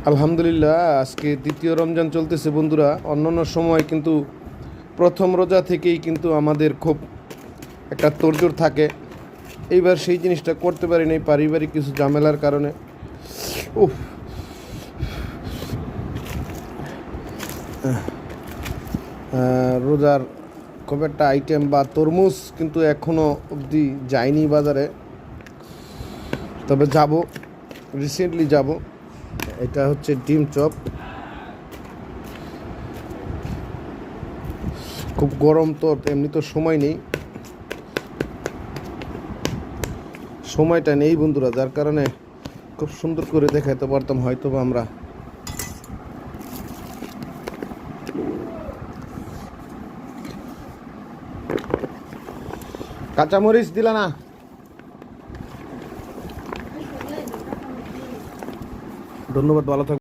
আলহামদুলিল্লাহ, আজকে দ্বিতীয় রমজান চলতেছে বন্ধুরা। অন্যান্য সময় কিন্তু প্রথম রোজা থেকেই কিন্তু আমাদের খুব একটা তোড়জোড় থাকে। এইবার সেই জিনিসটা করতে পারি নাই পারিবারিক কিছু ঝামেলার কারণে। উফ, রোজার খুব একটা আইটেম বা তরমুজ কিন্তু এখনও অবধি যায়নি বাজারে, তবে যাব, রিসেন্টলি যাব। এটা হচ্ছে ডিম চপ। খুব গরম তো, এমনি তো সময় নেই, সময়টা নেই বন্ধুরা, যার কারণে খুব সুন্দর করে দেখাতে পারতাম হয়তো বা আমরা। কাঁচামরিচ দিলা না? ধন্যবাদ, ভালো থাকবেন।